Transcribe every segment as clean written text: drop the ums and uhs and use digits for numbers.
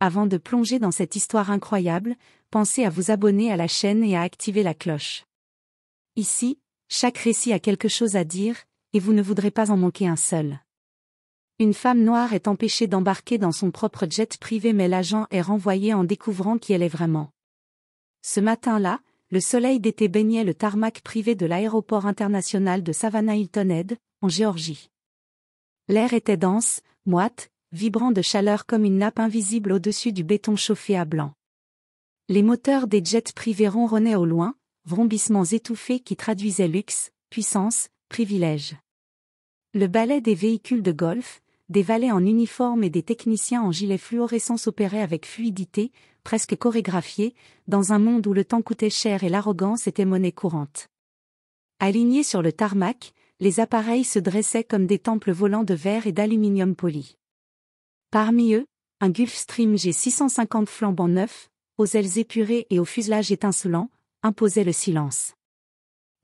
Avant de plonger dans cette histoire incroyable, pensez à vous abonner à la chaîne et à activer la cloche. Ici, chaque récit a quelque chose à dire, et vous ne voudrez pas en manquer un seul. Une femme noire est empêchée d'embarquer dans son propre jet privé mais l'agent est renvoyé en découvrant qui elle est vraiment. Ce matin-là, le soleil d'été baignait le tarmac privé de l'aéroport international de Savannah Hilton Head, en Géorgie. L'air était dense, moite, vibrant de chaleur comme une nappe invisible au-dessus du béton chauffé à blanc. Les moteurs des jets privés ronronnaient au loin, vrombissements étouffés qui traduisaient luxe, puissance, privilège. Le ballet des véhicules de golf, des valets en uniforme et des techniciens en gilets fluorescents s'opéraient avec fluidité, presque chorégraphiés, dans un monde où le temps coûtait cher et l'arrogance était monnaie courante. Alignés sur le tarmac, les appareils se dressaient comme des temples volants de verre et d'aluminium poli. Parmi eux, un Gulfstream G650 flambant neuf, aux ailes épurées et au fuselage étincelant, imposait le silence.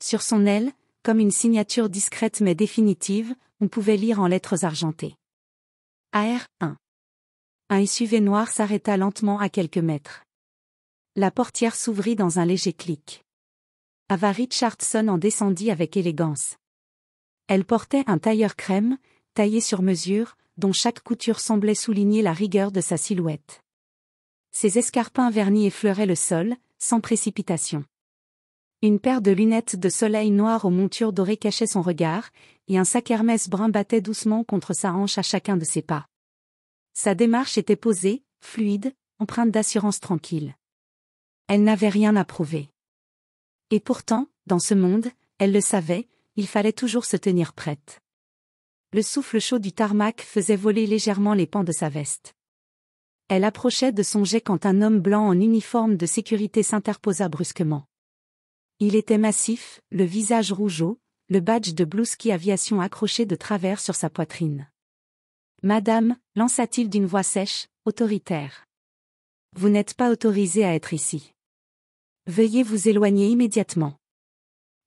Sur son aile, comme une signature discrète mais définitive, on pouvait lire en lettres argentées. AR-1. Un SUV noir s'arrêta lentement à quelques mètres. La portière s'ouvrit dans un léger clic. Ava Richardson en descendit avec élégance. Elle portait un tailleur crème, taillé sur mesure, dont chaque couture semblait souligner la rigueur de sa silhouette. Ses escarpins vernis effleuraient le sol, sans précipitation. Une paire de lunettes de soleil noires aux montures dorées cachait son regard, et un sac Hermès brun battait doucement contre sa hanche à chacun de ses pas. Sa démarche était posée, fluide, empreinte d'assurance tranquille. Elle n'avait rien à prouver. Et pourtant, dans ce monde, elle le savait, il fallait toujours se tenir prête. Le souffle chaud du tarmac faisait voler légèrement les pans de sa veste. Elle approchait de son jet quand un homme blanc en uniforme de sécurité s'interposa brusquement. Il était massif, le visage rougeaud, le badge de Blue Ski Aviation accroché de travers sur sa poitrine. « Madame » lança-t-il d'une voix sèche, autoritaire. « Vous n'êtes pas autorisée à être ici. Veuillez vous éloigner immédiatement. »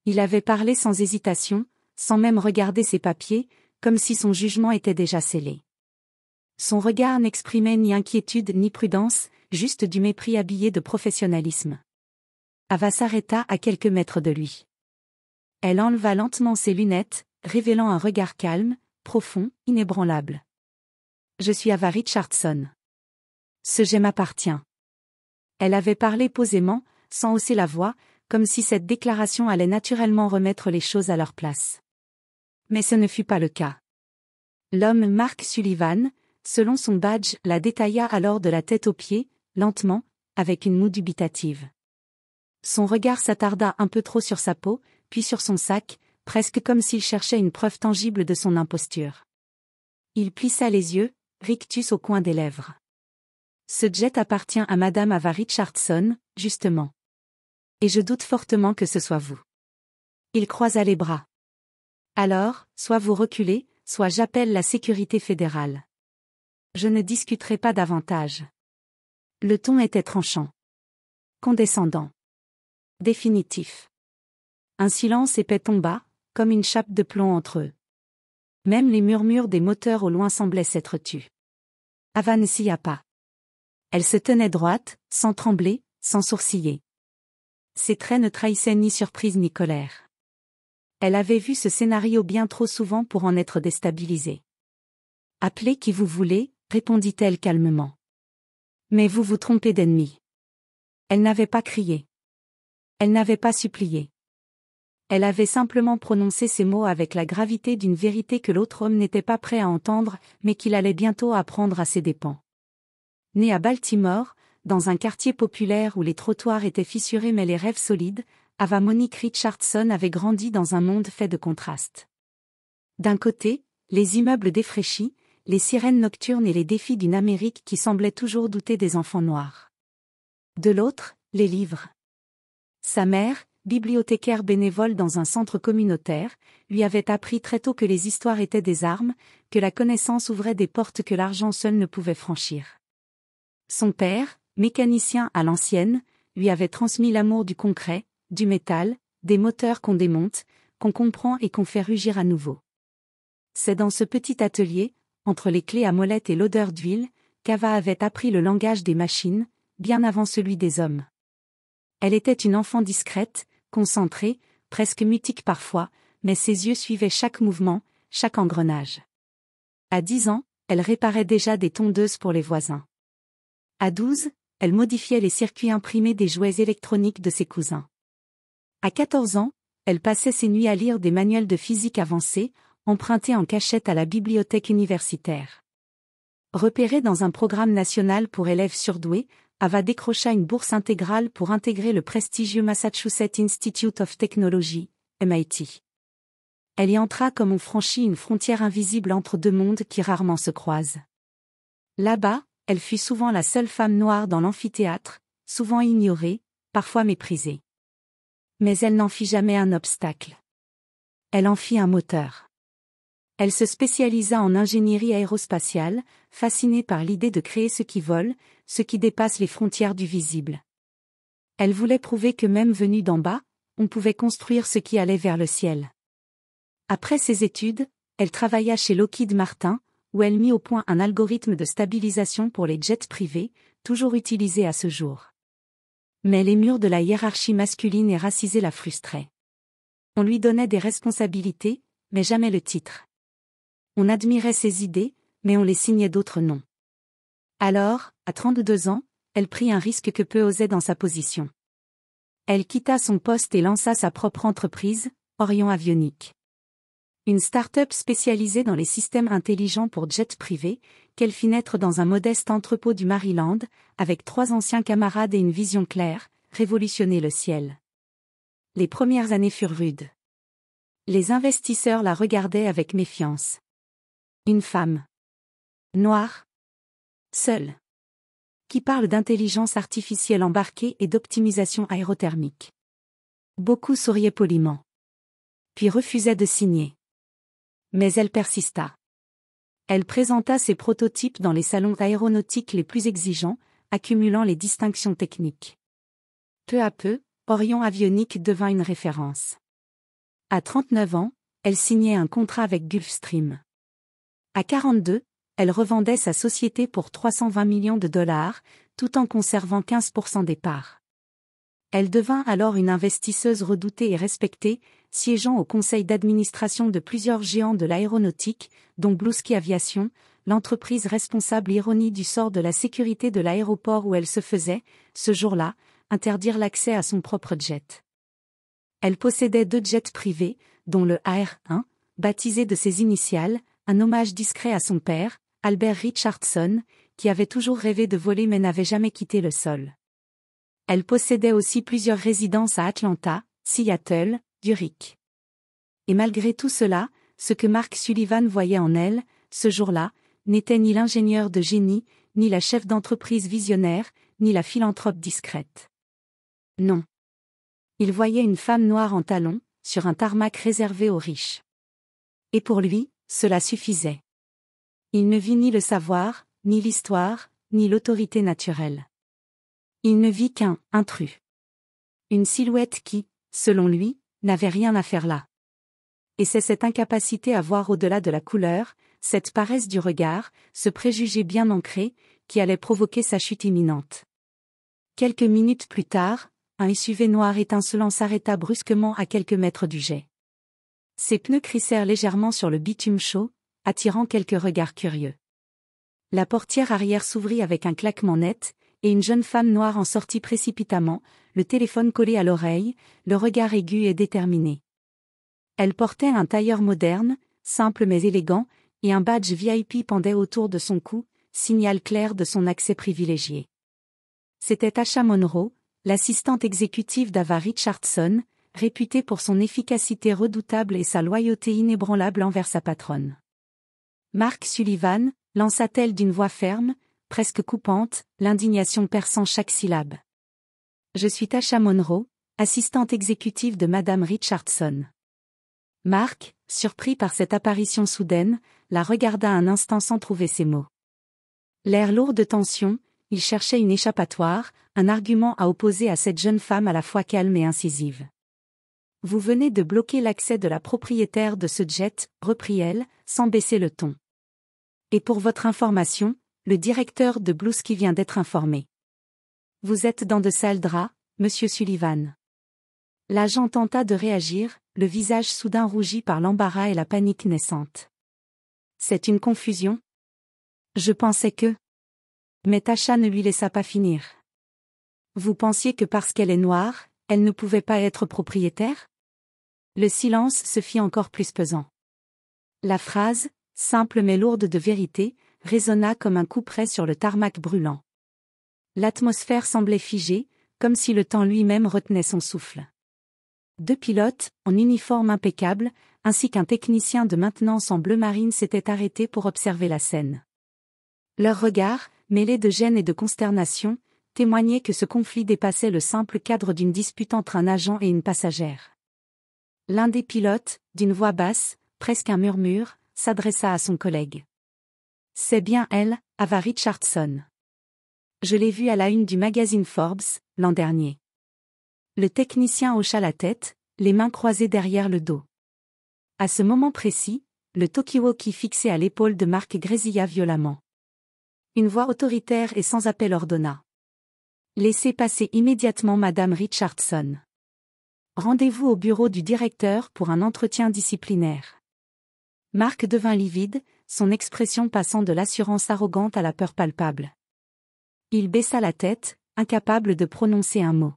Il avait parlé sans hésitation, sans même regarder ses papiers, comme si son jugement était déjà scellé. Son regard n'exprimait ni inquiétude ni prudence, juste du mépris habillé de professionnalisme. Ava s'arrêta à quelques mètres de lui. Elle enleva lentement ses lunettes, révélant un regard calme, profond, inébranlable. « Je suis Ava Richardson. Ce jet m'appartient. » Elle avait parlé posément, sans hausser la voix, comme si cette déclaration allait naturellement remettre les choses à leur place. Mais ce ne fut pas le cas. L'homme Mark Sullivan, selon son badge, la détailla alors de la tête aux pieds, lentement, avec une moue dubitative. Son regard s'attarda un peu trop sur sa peau, puis sur son sac, presque comme s'il cherchait une preuve tangible de son imposture. Il plissa les yeux, rictus au coin des lèvres. « Ce jet appartient à Madame Ava Richardson, justement. Et je doute fortement que ce soit vous. » Il croisa les bras. « Alors, soit vous reculez, soit j'appelle la sécurité fédérale. Je ne discuterai pas davantage. » Le ton était tranchant. Condescendant. Définitif. Un silence épais tomba, comme une chape de plomb entre eux. Même les murmures des moteurs au loin semblaient s'être tus. Ava ne sia pas. Elle se tenait droite, sans trembler, sans sourciller. Ses traits ne trahissaient ni surprise ni colère. Elle avait vu ce scénario bien trop souvent pour en être déstabilisée. « Appelez qui vous voulez », répondit-elle calmement. « Mais vous vous trompez d'ennemi. » Elle n'avait pas crié. Elle n'avait pas supplié. Elle avait simplement prononcé ces mots avec la gravité d'une vérité que l'autre homme n'était pas prêt à entendre, mais qu'il allait bientôt apprendre à ses dépens. Née à Baltimore, dans un quartier populaire où les trottoirs étaient fissurés mais les rêves solides, Ava Monique Richardson avait grandi dans un monde fait de contrastes. D'un côté, les immeubles défraîchis, les sirènes nocturnes et les défis d'une Amérique qui semblait toujours douter des enfants noirs. De l'autre, les livres. Sa mère, bibliothécaire bénévole dans un centre communautaire, lui avait appris très tôt que les histoires étaient des armes, que la connaissance ouvrait des portes que l'argent seul ne pouvait franchir. Son père, mécanicien à l'ancienne, lui avait transmis l'amour du concret, du métal, des moteurs qu'on démonte, qu'on comprend et qu'on fait rugir à nouveau. C'est dans ce petit atelier, entre les clés à molette et l'odeur d'huile, qu'Ava avait appris le langage des machines, bien avant celui des hommes. Elle était une enfant discrète, concentrée, presque mutique parfois, mais ses yeux suivaient chaque mouvement, chaque engrenage. À 10 ans, elle réparait déjà des tondeuses pour les voisins. À 12, elle modifiait les circuits imprimés des jouets électroniques de ses cousins. À 14 ans, elle passait ses nuits à lire des manuels de physique avancés, empruntés en cachette à la bibliothèque universitaire. Repérée dans un programme national pour élèves surdoués, Ava décrocha une bourse intégrale pour intégrer le prestigieux Massachusetts Institute of Technology, MIT. Elle y entra comme on franchit une frontière invisible entre deux mondes qui rarement se croisent. Là-bas, elle fut souvent la seule femme noire dans l'amphithéâtre, souvent ignorée, parfois méprisée. Mais elle n'en fit jamais un obstacle. Elle en fit un moteur. Elle se spécialisa en ingénierie aérospatiale, fascinée par l'idée de créer ce qui vole, ce qui dépasse les frontières du visible. Elle voulait prouver que même venue d'en bas, on pouvait construire ce qui allait vers le ciel. Après ses études, elle travailla chez Lockheed Martin, où elle mit au point un algorithme de stabilisation pour les jets privés, toujours utilisé à ce jour. Mais les murs de la hiérarchie masculine et racisée la frustraient. On lui donnait des responsabilités, mais jamais le titre. On admirait ses idées, mais on les signait d'autres noms. Alors, à 32 ans, elle prit un risque que peu osaient dans sa position. Elle quitta son poste et lança sa propre entreprise, Orion Avionics. Une start-up spécialisée dans les systèmes intelligents pour jets privés, qu'elle fit naître dans un modeste entrepôt du Maryland, avec 3 anciens camarades et une vision claire, révolutionner le ciel. Les premières années furent rudes. Les investisseurs la regardaient avec méfiance. Une femme. Noire. Seule. Qui parle d'intelligence artificielle embarquée et d'optimisation aérothermique. Beaucoup souriaient poliment. Puis refusaient de signer. Mais elle persista. Elle présenta ses prototypes dans les salons aéronautiques les plus exigeants, accumulant les distinctions techniques. Peu à peu, Orion Avionics devint une référence. À 39 ans, elle signait un contrat avec Gulfstream. À 42, elle revendait sa société pour 320 millions de dollars, tout en conservant 15% des parts. Elle devint alors une investisseuse redoutée et respectée, siégeant au conseil d'administration de plusieurs géants de l'aéronautique, dont Bluesky Aviation, l'entreprise responsable ironie du sort de la sécurité de l'aéroport où elle se faisait, ce jour-là, interdire l'accès à son propre jet. Elle possédait 2 jets privés, dont le AR-1, baptisé de ses initiales, un hommage discret à son père, Albert Richardson, qui avait toujours rêvé de voler mais n'avait jamais quitté le sol. Elle possédait aussi plusieurs résidences à Atlanta, Seattle, Zurich. Et malgré tout cela, ce que Mark Sullivan voyait en elle, ce jour-là, n'était ni l'ingénieur de génie, ni la chef d'entreprise visionnaire, ni la philanthrope discrète. Non. Il voyait une femme noire en talons, sur un tarmac réservé aux riches. Et pour lui, cela suffisait. Il ne vit ni le savoir, ni l'histoire, ni l'autorité naturelle. Il ne vit qu'un intrus. Une silhouette qui, selon lui, n'avait rien à faire là. Et c'est cette incapacité à voir au-delà de la couleur, cette paresse du regard, ce préjugé bien ancré, qui allait provoquer sa chute imminente. Quelques minutes plus tard, un SUV noir étincelant s'arrêta brusquement à quelques mètres du jet. Ses pneus crissèrent légèrement sur le bitume chaud, attirant quelques regards curieux. La portière arrière s'ouvrit avec un claquement net, et une jeune femme noire en sortit précipitamment, le téléphone collé à l'oreille, le regard aigu et déterminé. Elle portait un tailleur moderne, simple mais élégant, et un badge VIP pendait autour de son cou, signal clair de son accès privilégié. C'était Tasha Monroe, l'assistante exécutive d'Ava Richardson, réputée pour son efficacité redoutable et sa loyauté inébranlable envers sa patronne. Mark Sullivan, lança-t-elle d'une voix ferme, presque coupante, l'indignation perçant chaque syllabe. Je suis Tasha Monroe, assistante exécutive de Madame Richardson. Mark, surpris par cette apparition soudaine, la regarda un instant sans trouver ses mots. L'air lourd de tension, il cherchait une échappatoire, un argument à opposer à cette jeune femme à la fois calme et incisive. Vous venez de bloquer l'accès de la propriétaire de ce jet, reprit-elle, sans baisser le ton. Et pour votre information, le directeur de Bluesky vient d'être informé. Vous êtes dans de sales draps, monsieur Sullivan. L'agent tenta de réagir, le visage soudain rougi par l'embarras et la panique naissante. C'est une confusion? Je pensais que... Mais Tasha ne lui laissa pas finir. Vous pensiez que parce qu'elle est noire, elle ne pouvait pas être propriétaire? Le silence se fit encore plus pesant. La phrase, simple mais lourde de vérité, résonna comme un couperet sur le tarmac brûlant. L'atmosphère semblait figée, comme si le temps lui-même retenait son souffle. 2 pilotes, en uniforme impeccable, ainsi qu'un technicien de maintenance en bleu marine s'étaient arrêtés pour observer la scène. Leurs regards, mêlés de gêne et de consternation, témoignaient que ce conflit dépassait le simple cadre d'une dispute entre un agent et une passagère. L'un des pilotes, d'une voix basse, presque un murmure, s'adressa à son collègue. « C'est bien elle, Ava Richardson. Je l'ai vue à la une du magazine Forbes, l'an dernier. » Le technicien hocha la tête, les mains croisées derrière le dos. À ce moment précis, le talkie-walkie fixé à l'épaule de Mark grésilla violemment. Une voix autoritaire et sans appel ordonna. « Laissez passer immédiatement Madame Richardson. Rendez-vous au bureau du directeur pour un entretien disciplinaire. » Mark devint livide, son expression passant de l'assurance arrogante à la peur palpable. Il baissa la tête, incapable de prononcer un mot.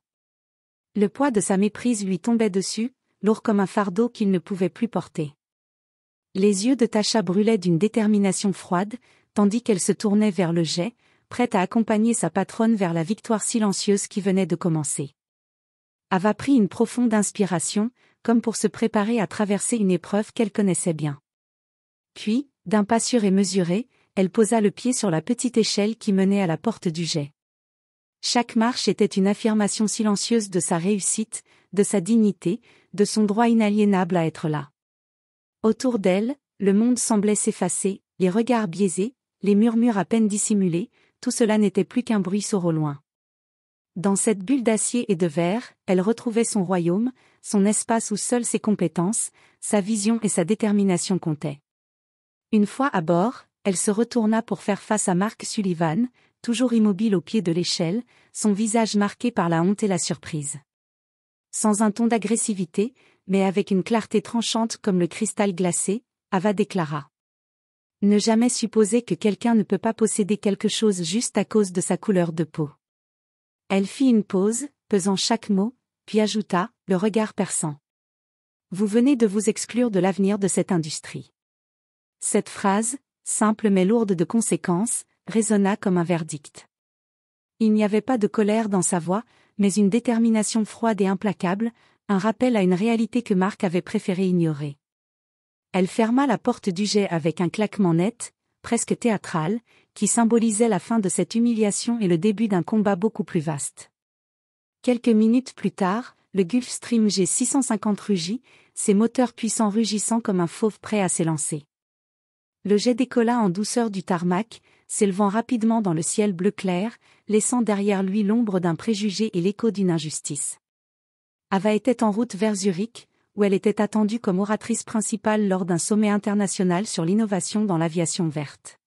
Le poids de sa méprise lui tombait dessus, lourd comme un fardeau qu'il ne pouvait plus porter. Les yeux de Tasha brûlaient d'une détermination froide, tandis qu'elle se tournait vers le jet, prête à accompagner sa patronne vers la victoire silencieuse qui venait de commencer. Ava prit une profonde inspiration, comme pour se préparer à traverser une épreuve qu'elle connaissait bien. Puis, d'un pas sûr et mesuré, elle posa le pied sur la petite échelle qui menait à la porte du jet. Chaque marche était une affirmation silencieuse de sa réussite, de sa dignité, de son droit inaliénable à être là. Autour d'elle, le monde semblait s'effacer, les regards biaisés, les murmures à peine dissimulés, tout cela n'était plus qu'un bruit sourd au loin. Dans cette bulle d'acier et de verre, elle retrouvait son royaume, son espace où seules ses compétences, sa vision et sa détermination comptaient. Une fois à bord, elle se retourna pour faire face à Mark Sullivan, toujours immobile au pied de l'échelle, son visage marqué par la honte et la surprise. Sans un ton d'agressivité, mais avec une clarté tranchante comme le cristal glacé, Ava déclara. Ne jamais supposer que quelqu'un ne peut pas posséder quelque chose juste à cause de sa couleur de peau. Elle fit une pause, pesant chaque mot, puis ajouta, le regard perçant. Vous venez de vous exclure de l'avenir de cette industrie. Cette phrase, simple mais lourde de conséquences, résonna comme un verdict. Il n'y avait pas de colère dans sa voix, mais une détermination froide et implacable, un rappel à une réalité que Mark avait préféré ignorer. Elle ferma la porte du jet avec un claquement net, presque théâtral, qui symbolisait la fin de cette humiliation et le début d'un combat beaucoup plus vaste. Quelques minutes plus tard, le Gulfstream G650 rugit, ses moteurs puissants rugissant comme un fauve prêt à s'élancer. Le jet décolla en douceur du tarmac, s'élevant rapidement dans le ciel bleu clair, laissant derrière lui l'ombre d'un préjugé et l'écho d'une injustice. Ava était en route vers Zurich, où elle était attendue comme oratrice principale lors d'un sommet international sur l'innovation dans l'aviation verte.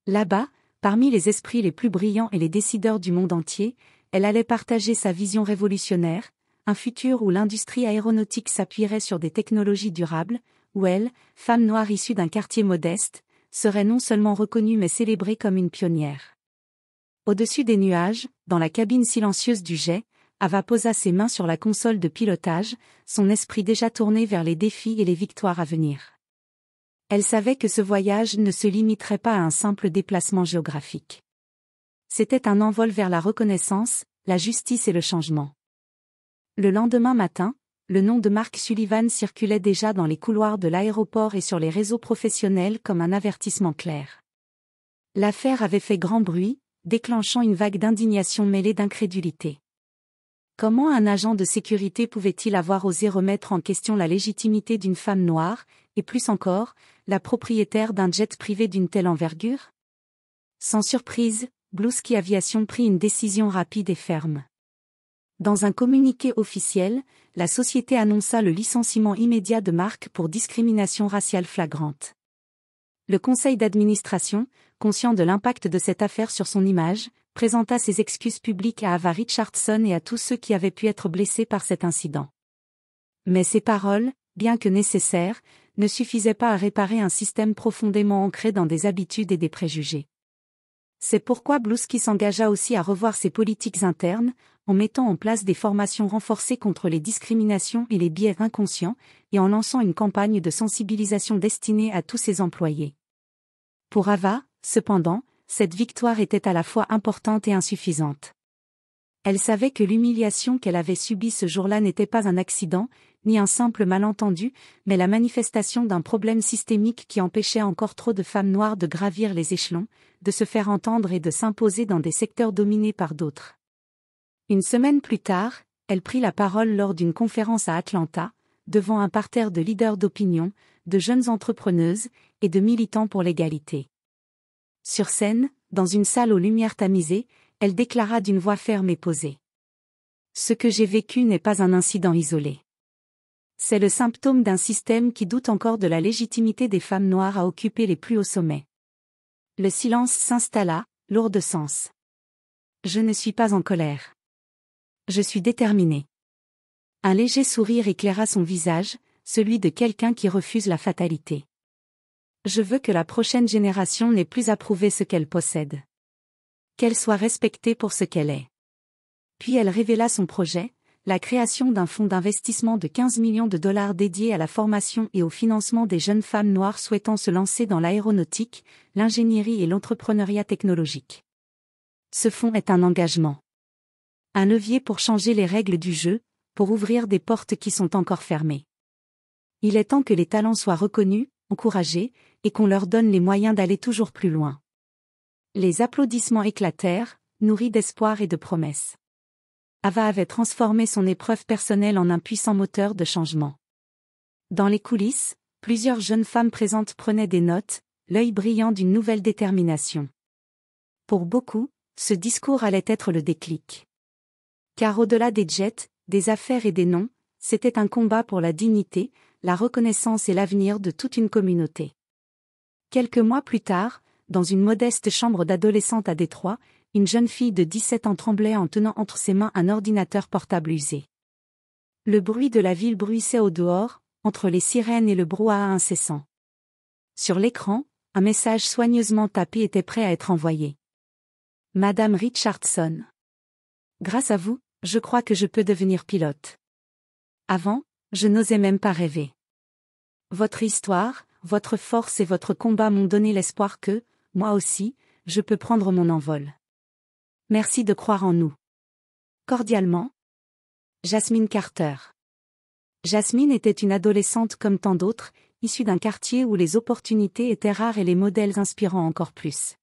Là-bas, parmi les esprits les plus brillants et les décideurs du monde entier, elle allait partager sa vision révolutionnaire, un futur où l'industrie aéronautique s'appuierait sur des technologies durables, où elle, femme noire issue d'un quartier modeste, serait non seulement reconnue mais célébrée comme une pionnière. Au-dessus des nuages, dans la cabine silencieuse du jet, Ava posa ses mains sur la console de pilotage, son esprit déjà tourné vers les défis et les victoires à venir. Elle savait que ce voyage ne se limiterait pas à un simple déplacement géographique. C'était un envol vers la reconnaissance, la justice et le changement. Le lendemain matin, le nom de Mark Sullivan circulait déjà dans les couloirs de l'aéroport et sur les réseaux professionnels comme un avertissement clair. L'affaire avait fait grand bruit, déclenchant une vague d'indignation mêlée d'incrédulité. Comment un agent de sécurité pouvait-il avoir osé remettre en question la légitimité d'une femme noire, et plus encore, la propriétaire d'un jet privé d'une telle envergure? Sans surprise, Bluesky Aviation prit une décision rapide et ferme. Dans un communiqué officiel, la société annonça le licenciement immédiat de Mark pour discrimination raciale flagrante. Le conseil d'administration, conscient de l'impact de cette affaire sur son image, présenta ses excuses publiques à Ava Richardson et à tous ceux qui avaient pu être blessés par cet incident. Mais ces paroles, bien que nécessaires, ne suffisaient pas à réparer un système profondément ancré dans des habitudes et des préjugés. C'est pourquoi Bluesky s'engagea aussi à revoir ses politiques internes, en mettant en place des formations renforcées contre les discriminations et les biais inconscients, et en lançant une campagne de sensibilisation destinée à tous ses employés. Pour Ava, cependant, cette victoire était à la fois importante et insuffisante. Elle savait que l'humiliation qu'elle avait subie ce jour-là n'était pas un accident, ni un simple malentendu, mais la manifestation d'un problème systémique qui empêchait encore trop de femmes noires de gravir les échelons, de se faire entendre et de s'imposer dans des secteurs dominés par d'autres. Une semaine plus tard, elle prit la parole lors d'une conférence à Atlanta, devant un parterre de leaders d'opinion, de jeunes entrepreneuses et de militants pour l'égalité. Sur scène, dans une salle aux lumières tamisées, elle déclara d'une voix ferme et posée. « Ce que j'ai vécu n'est pas un incident isolé. C'est le symptôme d'un système qui doute encore de la légitimité des femmes noires à occuper les plus hauts sommets. » Le silence s'installa, lourd de sens. « Je ne suis pas en colère. Je suis déterminée. » Un léger sourire éclaira son visage, celui de quelqu'un qui refuse la fatalité. « Je veux que la prochaine génération n'ait plus à prouver ce qu'elle possède. Qu'elle soit respectée pour ce qu'elle est. » Puis elle révéla son projet, la création d'un fonds d'investissement de 15 millions de dollars dédié à la formation et au financement des jeunes femmes noires souhaitant se lancer dans l'aéronautique, l'ingénierie et l'entrepreneuriat technologique. Ce fonds est un engagement. Un levier pour changer les règles du jeu, pour ouvrir des portes qui sont encore fermées. Il est temps que les talents soient reconnus, encouragés, et qu'on leur donne les moyens d'aller toujours plus loin. Les applaudissements éclatèrent, nourris d'espoir et de promesses. Ava avait transformé son épreuve personnelle en un puissant moteur de changement. Dans les coulisses, plusieurs jeunes femmes présentes prenaient des notes, l'œil brillant d'une nouvelle détermination. Pour beaucoup, ce discours allait être le déclic. Car au-delà des jets, des affaires et des noms, c'était un combat pour la dignité, la reconnaissance et l'avenir de toute une communauté. Quelques mois plus tard, dans une modeste chambre d'adolescente à Détroit, une jeune fille de 17 ans tremblait en tenant entre ses mains un ordinateur portable usé. Le bruit de la ville bruissait au dehors, entre les sirènes et le brouhaha incessant. Sur l'écran, un message soigneusement tapé était prêt à être envoyé. Madame Richardson. Grâce à vous, je crois que je peux devenir pilote. Avant, je n'osais même pas rêver. Votre histoire, votre force et votre combat m'ont donné l'espoir que, moi aussi, je peux prendre mon envol. Merci de croire en nous. Cordialement, Jasmine Carter. Jasmine était une adolescente comme tant d'autres, issue d'un quartier où les opportunités étaient rares et les modèles inspirants encore plus.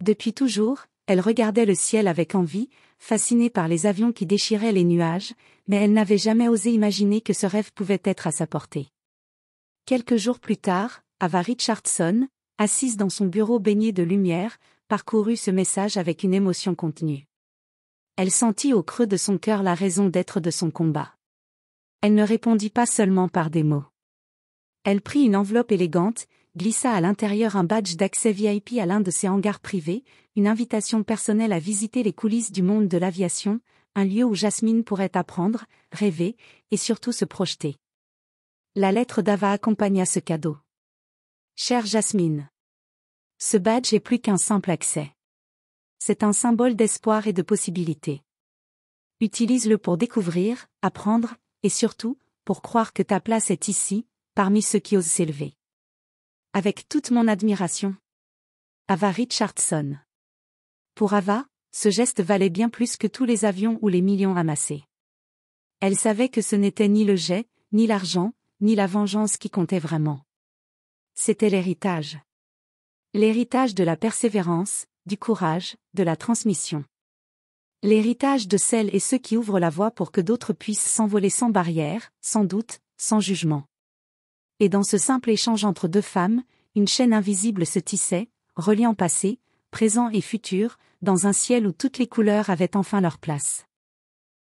Depuis toujours, elle regardait le ciel avec envie, fascinée par les avions qui déchiraient les nuages, mais elle n'avait jamais osé imaginer que ce rêve pouvait être à sa portée. Quelques jours plus tard, Ava Richardson, assise dans son bureau baigné de lumière, parcourut ce message avec une émotion contenue. Elle sentit au creux de son cœur la raison d'être de son combat. Elle ne répondit pas seulement par des mots. Elle prit une enveloppe élégante, glissa à l'intérieur un badge d'accès VIP à l'un de ses hangars privés, une invitation personnelle à visiter les coulisses du monde de l'aviation, un lieu où Jasmine pourrait apprendre, rêver, et surtout se projeter. La lettre d'Ava accompagna ce cadeau. Chère Jasmine. Ce badge est plus qu'un simple accès. C'est un symbole d'espoir et de possibilité. Utilise-le pour découvrir, apprendre, et surtout, pour croire que ta place est ici, parmi ceux qui osent s'élever. Avec toute mon admiration. Ava Richardson. Pour Ava, ce geste valait bien plus que tous les avions ou les millions amassés. Elle savait que ce n'était ni le jet, ni l'argent, ni la vengeance qui comptait vraiment. C'était l'héritage. L'héritage de la persévérance, du courage, de la transmission. L'héritage de celles et ceux qui ouvrent la voie pour que d'autres puissent s'envoler sans barrière, sans doute, sans jugement. Et dans ce simple échange entre deux femmes, une chaîne invisible se tissait, reliant passé, présent et futur, dans un ciel où toutes les couleurs avaient enfin leur place.